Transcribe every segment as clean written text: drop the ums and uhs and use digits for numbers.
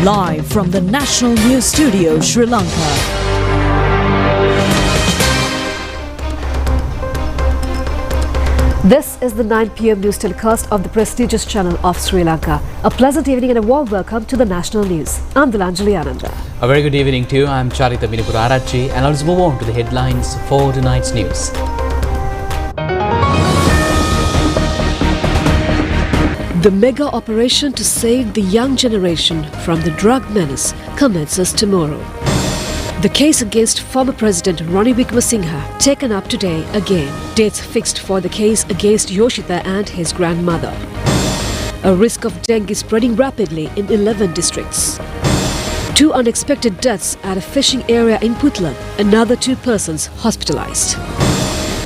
Live from the National News Studio, Sri Lanka. This is the 9 p.m. news telecast of the prestigious channel of Sri Lanka. A pleasant evening and a warm welcome to the national news. I'm Dilanjali Ananda. A very good evening to you. I'm Charita Minipurarachi, and let's move on to the headlines for tonight's news. The mega operation to save the young generation from the drug menace commences tomorrow. The case against former President Ranil Wickremesinghe taken up today again. Dates fixed for the case against Yoshitha and his grandmother. A risk of dengue spreading rapidly in 11 districts. 2 unexpected deaths at a fishing area in Puntland. Another 2 persons hospitalized.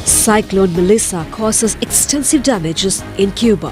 Cyclone Melissa causes extensive damages in Cuba.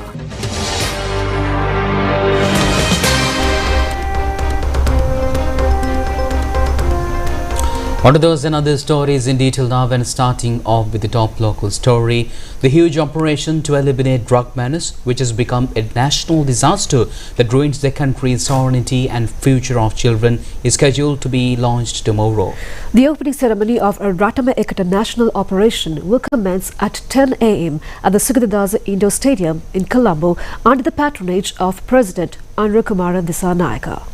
On to those and other stories in detail now, and starting off with the top local story. The huge operation to eliminate drug menace, which has become a national disaster that ruins the country's sovereignty and future of children, is scheduled to be launched tomorrow. The opening ceremony of a Ratama Ekata national operation will commence at 10 a.m. at the Sugadadasa Indoor Stadium in Colombo under the patronage of President Anura Kumara Dissanayaka.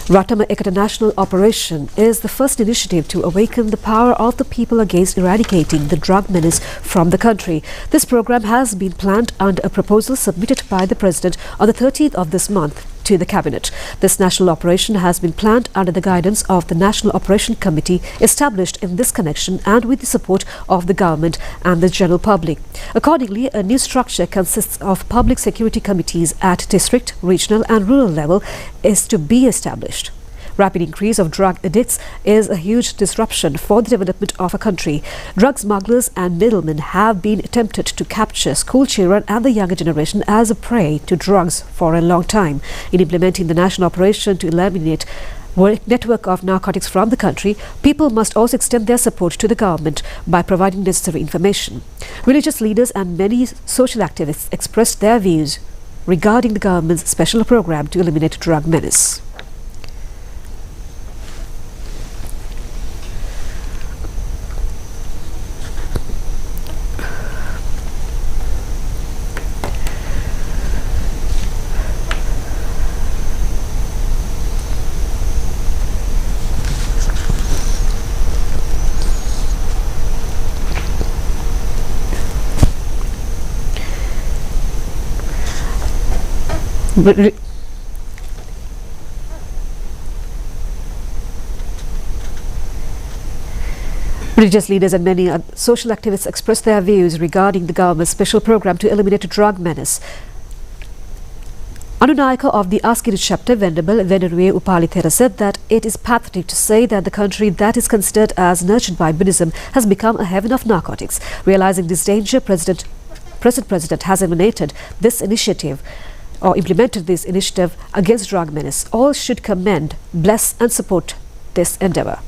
Ratama Ekata National Operation is the first initiative to awaken the power of the people against eradicating the drug menace from the country. This program has been planned under a proposal submitted by the President on the 13th of this month to the Cabinet. This national operation has been planned under the guidance of the National Operation Committee established in this connection and with the support of the government and the general public. Accordingly, a new structure consists of public security committees at district, regional and rural level is to be established. Rapid increase of drug addicts is a huge disruption for the development of a country. Drug smugglers and middlemen have been tempted to capture school children and the younger generation as a prey to drugs for a long time. In implementing the national operation to eliminate network of narcotics from the country, people must also extend their support to the government by providing necessary information. Religious leaders and many social activists expressed their views regarding the government's special program to eliminate drug menace. Religious leaders and many social activists expressed their views regarding the government's special program to eliminate a drug menace. Anunayaka of the Askiri chapter, Venerable Venerue Upalithera, said that it is pathetic to say that the country that is considered as nurtured by Buddhism has become a heaven of narcotics. Realizing this danger, present President has emanated this initiative or implemented this initiative against drug menace. All should commend, bless and support this endeavor.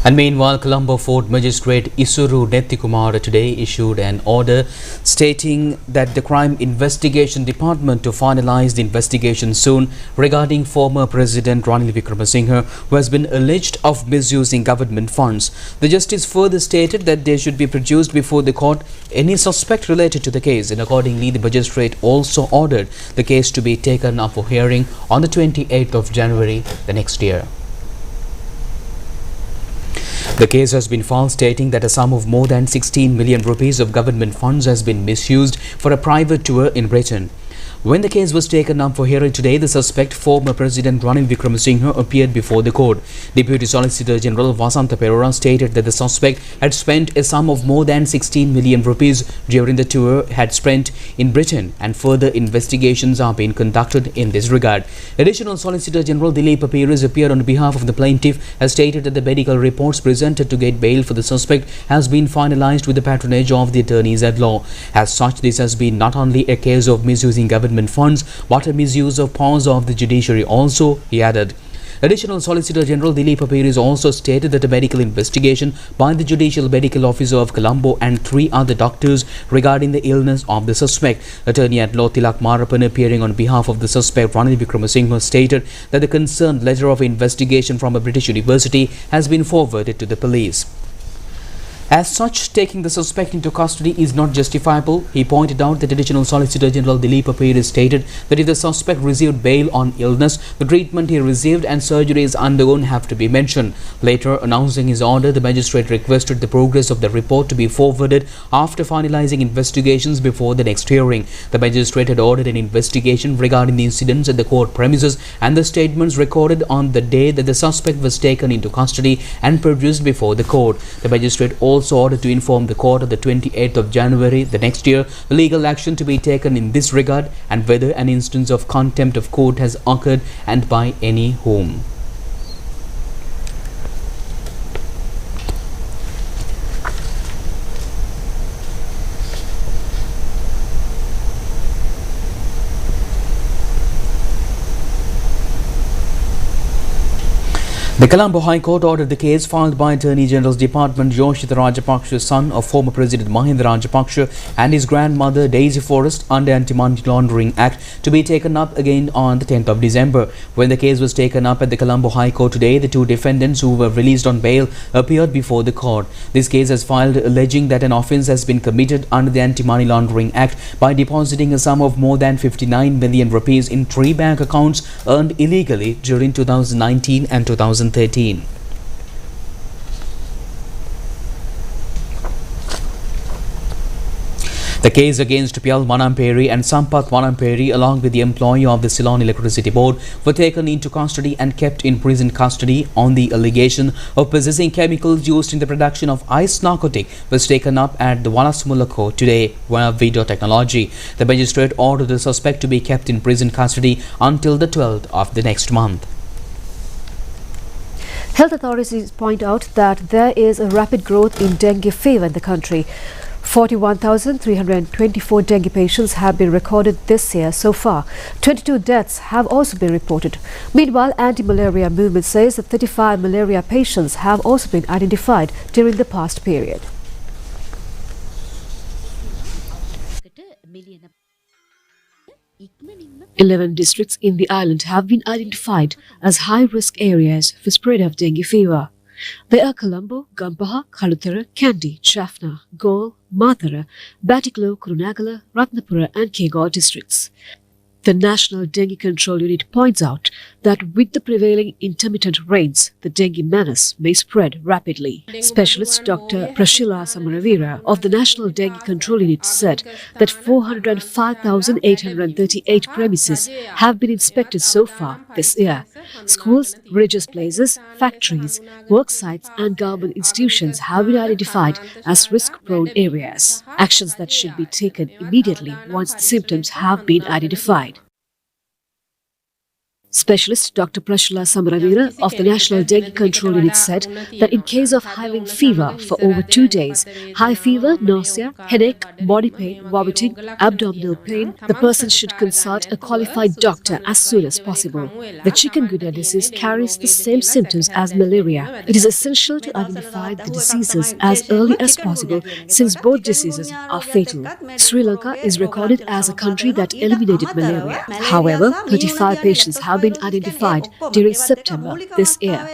And meanwhile, Colombo Fort Magistrate Isuru Nethikumara today issued an order stating that the Crime Investigation Department to finalize the investigation soon regarding former President Ranil Wickremesinghe, who has been alleged of misusing government funds. The justice further stated that there should be produced before the court any suspect related to the case, and accordingly the magistrate also ordered the case to be taken up for hearing on the 28th of January the next year. The case has been filed stating that a sum of more than 16 million rupees of government funds has been misused for a private tour in Britain. When the case was taken up for hearing today, the suspect, former President Ranil Wickremesinghe, appeared before the court. Deputy Solicitor General Vasantha Perera stated that the suspect had spent a sum of more than 16 million rupees during the tour had spent in Britain, and further investigations are being conducted in this regard. Additional Solicitor General Dilip Peiris appeared on behalf of the plaintiff, has stated that the medical reports presented to get bail for the suspect has been finalized with the patronage of the attorneys at law. As such, this has been not only a case of misusing government funds but a misuse of powers of the judiciary also, he added. Additional Solicitor General Dilip Papiris also stated that a medical investigation by the Judicial Medical Officer of Colombo and 3 other doctors regarding the illness of the suspect. Attorney at Law Tilak Marapan, appearing on behalf of the suspect Ranil Wickramasinghe, stated that the concerned letter of investigation from a British university has been forwarded to the police. As such, taking the suspect into custody is not justifiable. He pointed out that Additional Solicitor General Dilip Papiris stated that if the suspect received bail on illness, the treatment he received and surgeries undergone have to be mentioned. Later, announcing his order, the magistrate requested the progress of the report to be forwarded after finalizing investigations before the next hearing. The magistrate had ordered an investigation regarding the incidents at the court premises and the statements recorded on the day that the suspect was taken into custody and produced before the court. The magistrate also ordered to inform the court on the 28th of January the next year the legal action to be taken in this regard and whether an instance of contempt of court has occurred and by any whom. The Colombo High Court ordered the case filed by Attorney General's Department Yoshitha Rajapaksha's son of former President Mahinda Rajapaksha and his grandmother Daisy Forrest under Anti-Money Laundering Act to be taken up again on the 10th of December. When the case was taken up at the Colombo High Court today, the 2 defendants who were released on bail appeared before the court. This case is filed alleging that an offence has been committed under the Anti-Money Laundering Act by depositing a sum of more than 59 million rupees in 3 bank accounts earned illegally during 2019 and 2013. The case against Pial Manamperi and Sampath Manamperi, along with the employee of the Ceylon Electricity Board, were taken into custody and kept in prison custody on the allegation of possessing chemicals used in the production of ice narcotic, was taken up at the Walasmula court today via video technology. The magistrate ordered the suspect to be kept in prison custody until the 12th of the next month. Health authorities point out that there is a rapid growth in dengue fever in the country. 41,324 dengue patients have been recorded this year so far. 22 deaths have also been reported. Meanwhile, anti-malaria movement says that 35 malaria patients have also been identified during the past period. 11 districts in the island have been identified as high-risk areas for spread of dengue fever. They are Colombo, Gampaha, Kalutara, Kandy, Jaffna, Galle, Mathura, Batiklo, Kurunagala, Ratnapura and Kegor districts. The National Dengue Control Unit points out that with the prevailing intermittent rains, the dengue menace may spread rapidly. Specialist Dr. Prashila Samaravira of the National Dengue Control Unit said that 405,838 premises have been inspected so far this year. Schools, religious places, factories, work sites and government institutions have been identified as risk-prone areas. Actions that should be taken immediately once the symptoms have been identified. Specialist Dr. Prashila Samaravira of the National Dengue Control Unit said that in case of having fever for over 2 days, high fever, nausea, headache, body pain, vomiting, abdominal pain, the person should consult a qualified doctor as soon as possible. The chikungunya disease carries the same symptoms as malaria. It is essential to identify the diseases as early as possible since both diseases are fatal. Sri Lanka is recorded as a country that eliminated malaria. However, 35 patients have been identified during September this year.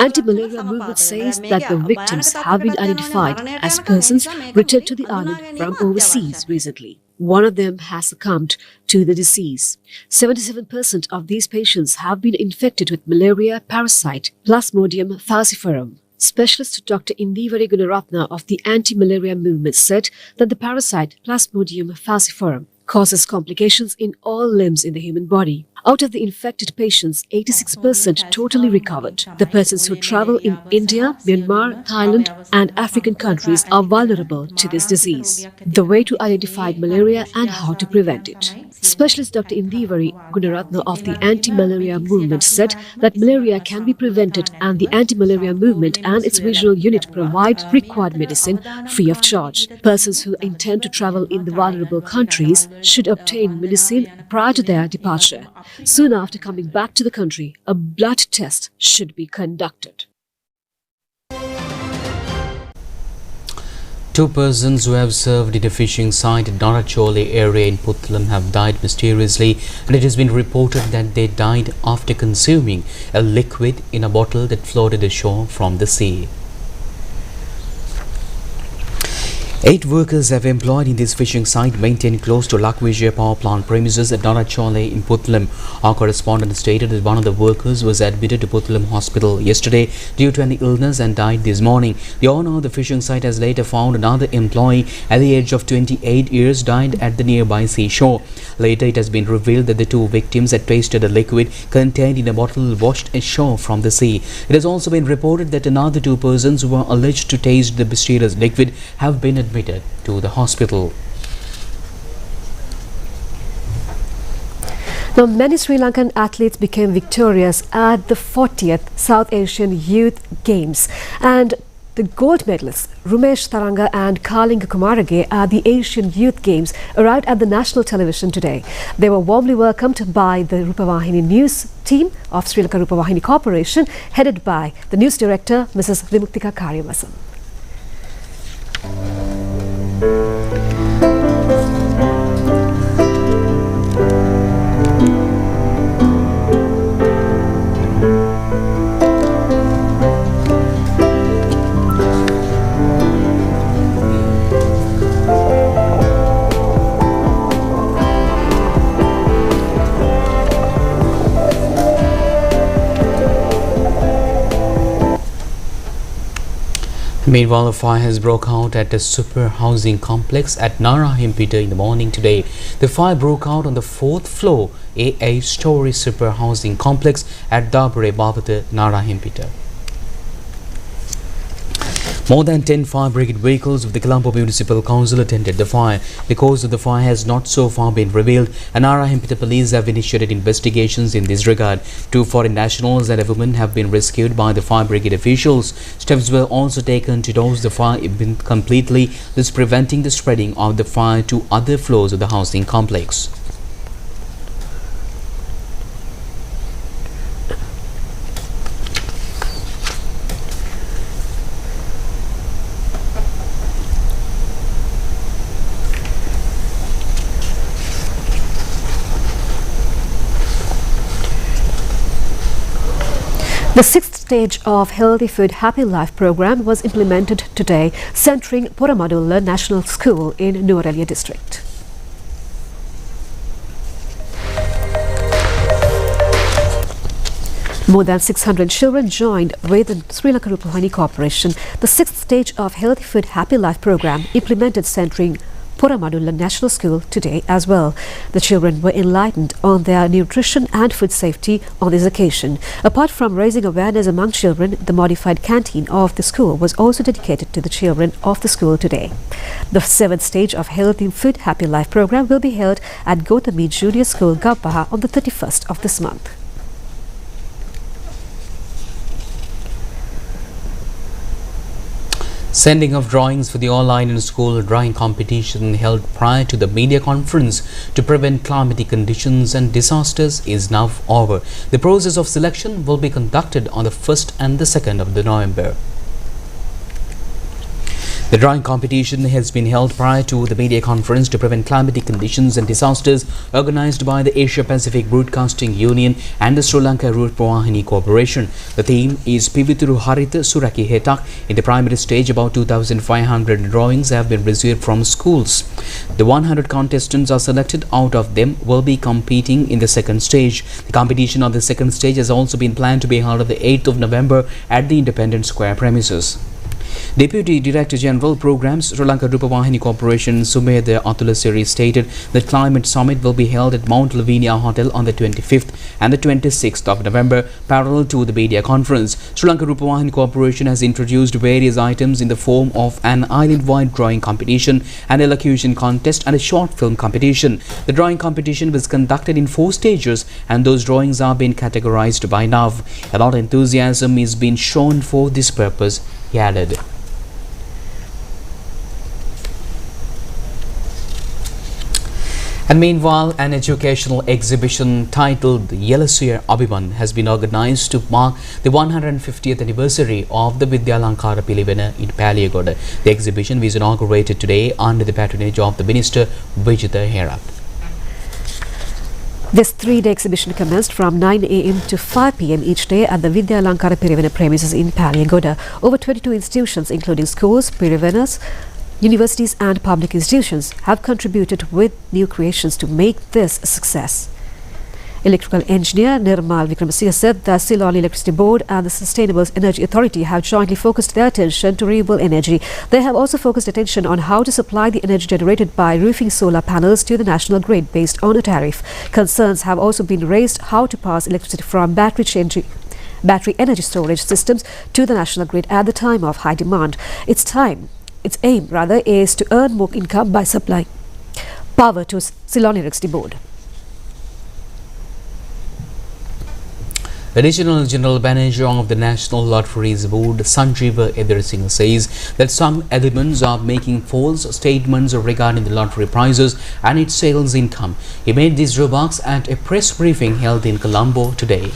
Anti-malaria movement says that the victims have been identified as persons returned to the island from overseas recently. One of them has succumbed to the disease. 77% of these patients have been infected with malaria parasite Plasmodium falciparum. Specialist Dr. Indivari Gunaratna of the anti-malaria movement said that the parasite Plasmodium falciparum causes complications in all limbs in the human body. Out of the infected patients, 86% totally recovered. The persons who travel in India, Myanmar, Thailand and African countries are vulnerable to this disease. The way to identify malaria and how to prevent it. Specialist Dr. Indivari Gunaratna of the anti-malaria movement said that malaria can be prevented and the anti-malaria movement and its regional unit provide required medicine free of charge. Persons who intend to travel in the vulnerable countries should obtain medicine prior to their departure. Soon after coming back to the country, a blood test should be conducted. Two persons who have served in a fishing site at Narachole area in Puttalam have died mysteriously, and it has been reported that they died after consuming a liquid in a bottle that floated ashore from the sea. 8 workers have employed in this fishing site maintained close to Lakvijaya power plant premises at Narachole in Puttalam. Our correspondent stated that one of the workers was admitted to Puttalam hospital yesterday due to an illness and died this morning. The owner of the fishing site has later found another employee at the age of 28 years died at the nearby seashore. Later it has been revealed that the 2 victims had tasted a liquid contained in a bottle washed ashore from the sea. It has also been reported that another 2 persons who are alleged to taste the mysterious liquid have been admitted to the hospital. Now, many Sri Lankan athletes became victorious at the 40th South Asian Youth Games, and the gold medalists Rumesh Taranga and Kalinga Kumarage at the Asian Youth Games arrived at the national television today. They were warmly welcomed by the Rupavahini news team of Sri Lanka Rupavahini Corporation, headed by the news director Mrs. Vimuktika Karyavasam. Meanwhile, a fire has broke out at a super housing complex at Narahimpita in the morning today. The fire broke out on the 4th floor, a 8-story super housing complex at Dabure Babata, Narahimpita. More than 10 fire brigade vehicles of the Colombo Municipal Council attended the fire. The cause of the fire has not so far been revealed, and Narahimpita police have initiated investigations in this regard. 2 foreign nationals and a woman have been rescued by the fire brigade officials. Steps were also taken to douse the fire completely, thus preventing the spreading of the fire to other floors of the housing complex. The 6th stage of Healthy Food Happy Life program was implemented today, centering Poramadulla National School in Nuwara district. More than 600 children joined with the Sri Lanka Rupavahini Corporation. The 6th stage of Healthy Food Happy Life program implemented centering Poramadulla National School today as well. The children were enlightened on their nutrition and food safety on this occasion. Apart from raising awareness among children, the modified canteen of the school was also dedicated to the children of the school today. The 7th stage of Healthy Food Happy Life program will be held at Gotami Junior School, Gabbaha on the 31st of this month. Sending of drawings for the online and school drawing competition held prior to the media conference to prevent climatic conditions and disasters is now over. The process of selection will be conducted on the 1st and the 2nd of November. The drawing competition has been held prior to the media conference to prevent climatic conditions and disasters organized by the Asia Pacific Broadcasting Union and the Sri Lanka Rupavahini Corporation. The theme is Pivituru Harita Suraki Hetak. In the primary stage, about 2,500 drawings have been received from schools. The 100 contestants are selected. Out of them will be competing in the 2nd stage. The competition of the 2nd stage has also been planned to be held on the 8th of November at the Independence Square premises. Deputy Director General Programs, Sri Lanka Rupavahini Corporation Sumedha Atulasiri stated that Climate Summit will be held at Mount Lavinia Hotel on the 25th and the 26th of November, parallel to the media conference. Sri Lanka Rupavahini Corporation has introduced various items in the form of an island-wide drawing competition, an elocution contest and a short film competition. The drawing competition was conducted in 4 stages and those drawings are being categorized by now. A lot of enthusiasm is being shown for this purpose, he added. And meanwhile, an educational exhibition titled Yelasuya Abhiman has been organized to mark the 150th anniversary of the Vidyalankara Pilivena in Paliyagoda. The exhibition was inaugurated today under the patronage of the Minister Vijitha Herath. This three-day exhibition commenced from 9 a.m. to 5 p.m. each day at the Vidyalankara Pilivena premises in Paliyagoda. Over 22 institutions, including schools, Pilivenas, universities and public institutions, have contributed with new creations to make this a success. Electrical engineer Nirmal Vikramasinghe said the Ceylon Electricity Board and the Sustainable Energy Authority have jointly focused their attention to renewable energy. They have also focused attention on how to supply the energy generated by roofing solar panels to the national grid based on a tariff. Concerns have also been raised how to pass electricity from battery energy storage systems to the national grid at the time of high demand. Its aim is to earn more income by supplying power to Ceylon Electricity Board. Additional General Manager of the National Lotteries Board, Sanjeeva Edirisinghe, says that some elements are making false statements regarding the lottery prizes and its sales income. He made these remarks at a press briefing held in Colombo today.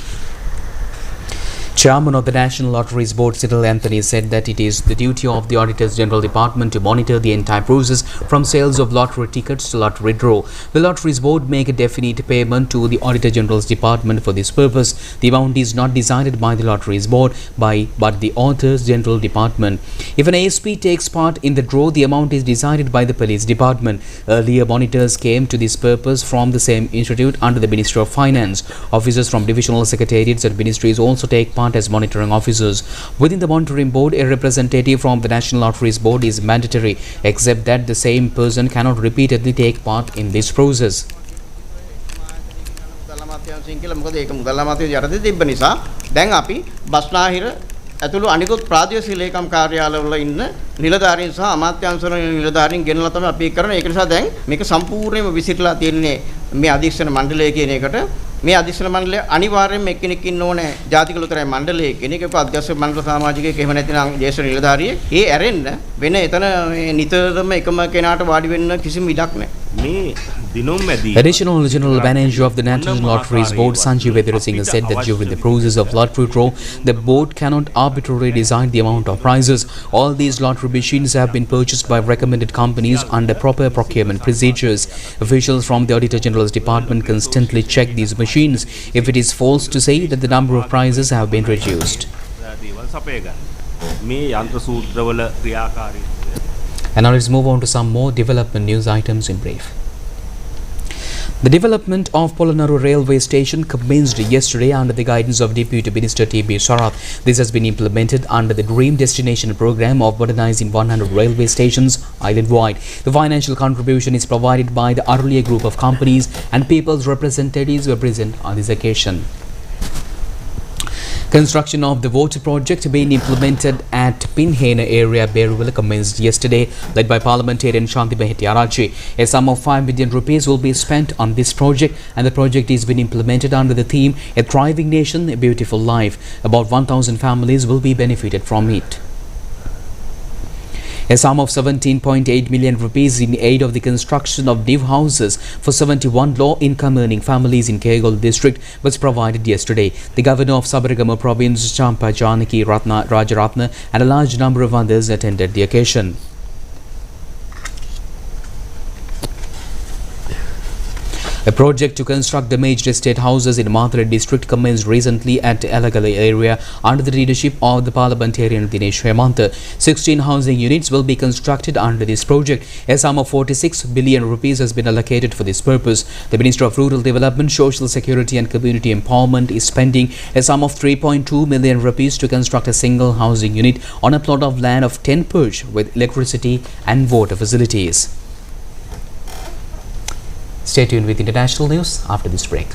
Chairman of the National Lotteries Board, Cyril Anthony, said that it is the duty of the Auditors General Department to monitor the entire process from sales of lottery tickets to lottery draw. The Lotteries Board make a definite payment to the Auditor General's Department for this purpose. The amount is not decided by the Lotteries Board but the Auditors General Department. If an ASP takes part in the draw, the amount is decided by the Police Department. Earlier, monitors came to this purpose from the same institute under the Ministry of Finance. Officers from divisional secretariats and ministries also take part as monitoring officers. Within the monitoring board, a representative from the National Lotteries Board is mandatory, except that the same person cannot repeatedly take part in this process. ඇතුළු අනිකුත් ප්‍රාදේශීය ලේකම් කාර්යාලවල ඉන්න නිලධාරීන් සහ අමාත්‍යාංශවල නිලධාරීන් ගෙනලා තමයි අපි ඒක කරන්නේ. ඒක නිසා දැන් මේක සම්පූර්ණයෙන්ම විසිරලා තියෙන්නේ මේ අධීක්ෂණ මණ්ඩලය කියන එකට. මේ අධීක්ෂණ මණ්ඩලය අනිවාර්යයෙන්ම එක්කෙනෙක් ඉන්න ඕනේ ජාතික ලොතරැයි මණ්ඩලයේ කෙනෙක්. ඒක අධ්‍යක්ෂ මණ්ඩල සමාජිකයෙක් එහෙම නැතිනම් දේශ නිලධාරියෙක්. ඒ ඇරෙන්න වෙන එතන නිතරම එකම කෙනාට වාඩි වෙන්න කිසිම ඉඩක් නැහැ. මේ Additional General Manager of the National Lotteries Board, Sanjeeva Edirisinghe, said that during the process of lottery draw, the board cannot arbitrarily decide the amount of prizes. All these lottery machines have been purchased by recommended companies under proper procurement procedures. Officials from the Auditor General's Department constantly check these machines. If it is false to say that the number of prizes have been reduced. And now let's move on to some more development news items in brief. The development of Polonnaru railway station commenced yesterday under the guidance of Deputy Minister T.B. Sarath. This has been implemented under the Dream Destination program of modernizing 100 railway stations island-wide. The financial contribution is provided by the Arulia group of companies, and people's representatives were present on this occasion. Construction of the water project being implemented at Pinhena area, Beruvilla, commenced yesterday, led by parliamentarian Shanti Hettiarachchi. A sum of 5 million rupees will be spent on this project, and the project is being implemented under the theme A Thriving Nation, A Beautiful Life. About 1,000 families will be benefited from it. A sum of 17.8 million rupees in aid of the construction of new houses for 71 low-income earning families in Kerala district was provided yesterday. The governor of Sabaragama province, Champa Janaki Rajaratna, and a large number of others attended the occasion. A project to construct the major estate houses in Mathura district commenced recently at Elagala area under the leadership of the parliamentarian Dinesh Hemanta. 16 housing units will be constructed under this project. A sum of 46 billion rupees has been allocated for this purpose. The Minister of Rural Development, Social Security and Community Empowerment is spending a sum of 3.2 million rupees to construct a single housing unit on a plot of land of 10 perch with electricity and water facilities. Stay tuned with international news after this break.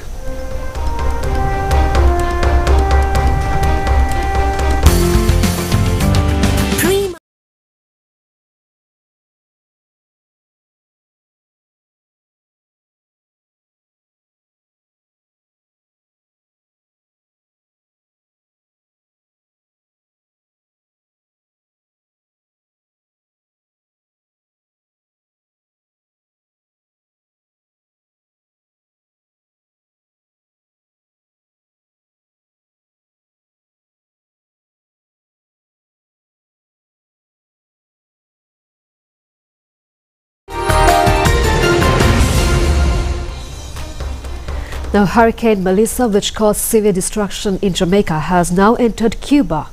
Now, Hurricane Melissa, which caused severe destruction in Jamaica, has now entered Cuba.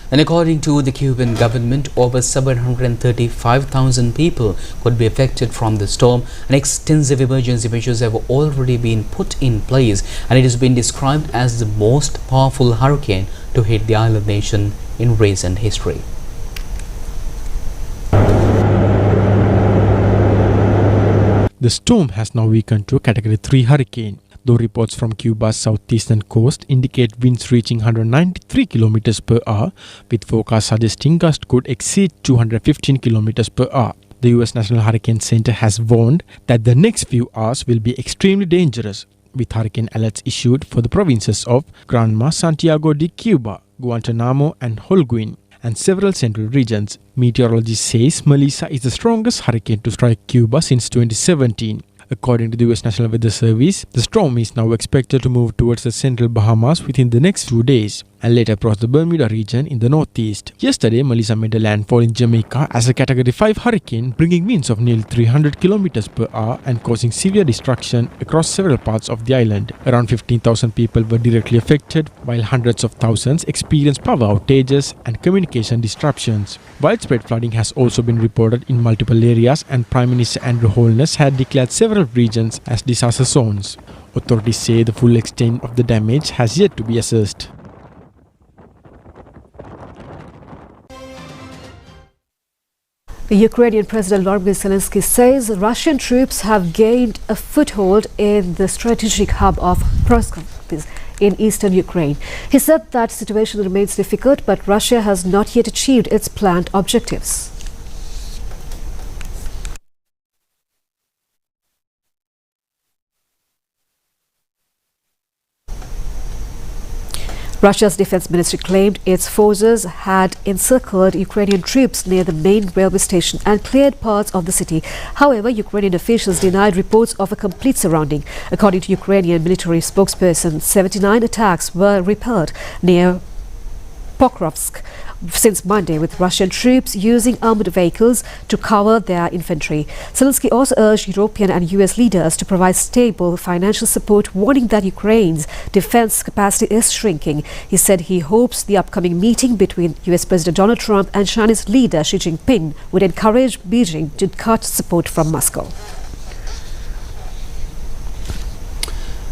And according to the Cuban government, over 735,000 people could be affected from the storm, and extensive emergency measures have already been put in place, and it has been described as the most powerful hurricane to hit the island nation in recent history. The storm has now weakened to a Category 3 hurricane, though reports from Cuba's southeastern coast indicate winds reaching 193 km per hour, with forecasts suggesting gusts could exceed 215 km per hour. The US National Hurricane Center has warned that the next few hours will be extremely dangerous, with hurricane alerts issued for the provinces of Granma, Santiago de Cuba, Guantanamo and Holguin, and several central regions. Meteorologists says Melissa is the strongest hurricane to strike Cuba since 2017. According to the US National Weather Service, the storm is now expected to move towards the central Bahamas within the next few days and later across the Bermuda region in the northeast. Yesterday, Melissa made a landfall in Jamaica as a Category 5 hurricane, bringing winds of nearly 300 km per hour and causing severe destruction across several parts of the island. Around 15,000 people were directly affected, while hundreds of thousands experienced power outages and communication disruptions. Widespread flooding has also been reported in multiple areas, and Prime Minister Andrew Holness had declared several regions as disaster zones. Authorities say the full extent of the damage has yet to be assessed. The Ukrainian President Volodymyr Zelensky says Russian troops have gained a foothold in the strategic hub of Pskov in eastern Ukraine. He said that the situation remains difficult, but Russia has not yet achieved its planned objectives. Russia's defense ministry claimed its forces had encircled Ukrainian troops near the main railway station and cleared parts of the city. However, Ukrainian officials denied reports of a complete surrounding. According to Ukrainian military spokesperson, 79 attacks were repelled near Pokrovsk since Monday, with Russian troops using armored vehicles to cover their infantry. Zelensky also urged European and US leaders to provide stable financial support, warning that Ukraine's defense capacity is shrinking. He said he hopes the upcoming meeting between US President Donald Trump and Chinese leader Xi Jinping would encourage Beijing to cut support from Moscow.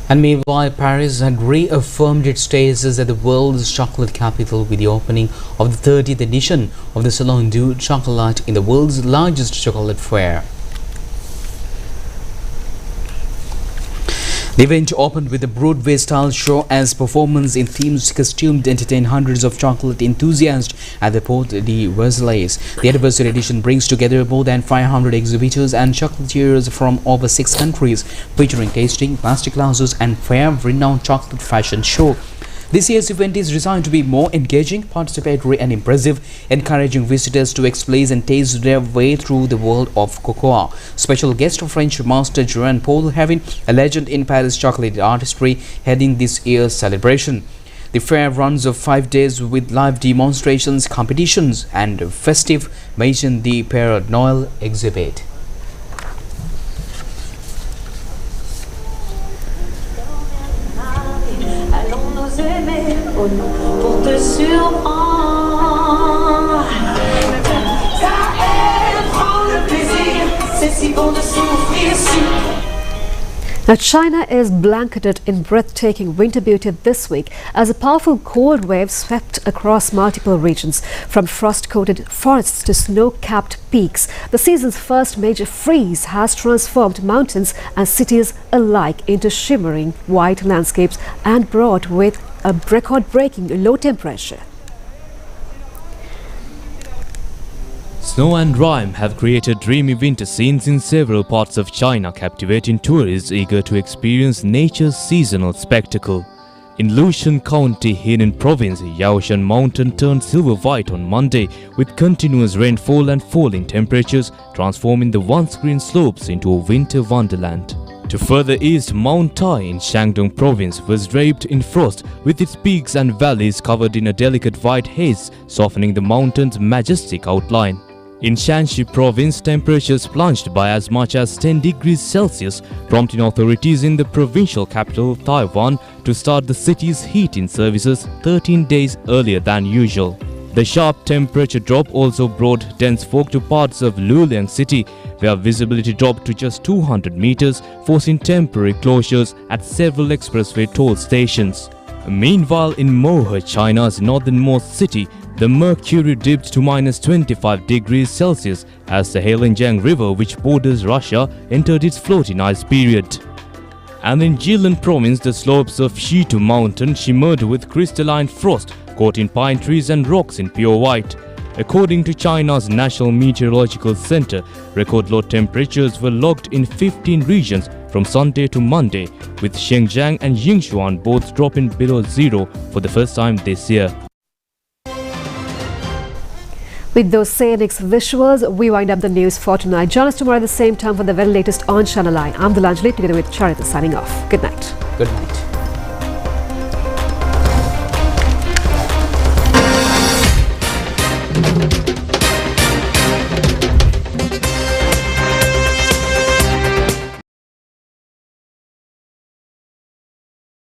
And meanwhile, Paris had reaffirmed its status as the world's chocolate capital with the opening of the 30th edition of the Salon du Chocolat in the world's largest chocolate fair. The event opened with a Broadway-style show as performance in themed costumes entertained hundreds of chocolate enthusiasts at the Porte de Versailles. The anniversary edition brings together more than 500 exhibitors and chocolatiers from over 6 countries, featuring tasting, masterclasses and fair-renowned chocolate fashion show. This year's event is designed to be more engaging, participatory and impressive, encouraging visitors to explore and taste their way through the world of cocoa. Special guest French master Jean-Paul Havin, a legend in Paris chocolate artistry, heading this year's celebration. The fair runs of 5 days with live demonstrations, competitions and festive Maison de Père Noël exhibit. Pour te surprendre, ça aide, prends le plaisir, c'est si bon de souffrir si. Now, China is blanketed in breathtaking winter beauty this week as a powerful cold wave swept across multiple regions, from frost-coated forests to snow-capped peaks. The season's first major freeze has transformed mountains and cities alike into shimmering white landscapes and brought with a record-breaking low temperature. Snow and rime have created dreamy winter scenes in several parts of China, captivating tourists eager to experience nature's seasonal spectacle. In Lushan County, Henan Province, Yaoshan Mountain turned silver white on Monday, with continuous rainfall and falling temperatures transforming the once green slopes into a winter wonderland. To further east, Mount Tai in Shandong Province was draped in frost, with its peaks and valleys covered in a delicate white haze, softening the mountain's majestic outline. In Shanxi province, temperatures plunged by as much as 10 degrees Celsius, prompting authorities in the provincial capital Taiwan to start the city's heating services 13 days earlier than usual. The sharp temperature drop also brought dense fog to parts of Luliang city, where visibility dropped to just 200 meters, forcing temporary closures at several expressway toll stations. Meanwhile, in Mohe, China's northernmost city, the mercury dipped to minus 25 degrees Celsius as the Heilongjiang River, which borders Russia, entered its floating ice period. And in Jilin province, the slopes of Shitu mountain shimmered with crystalline frost, coating pine trees and rocks in pure white. According to China's National Meteorological Center, record low temperatures were logged in 15 regions from Sunday to Monday, with Shenzhen and Yingchuan both dropping below zero for the first time this year. With those scenic visuals, we wind up the news for tonight. Join us tomorrow at the same time for the very latest on ChannelEye. I'm Dilanjali together with Charita signing off. Good night. Good night.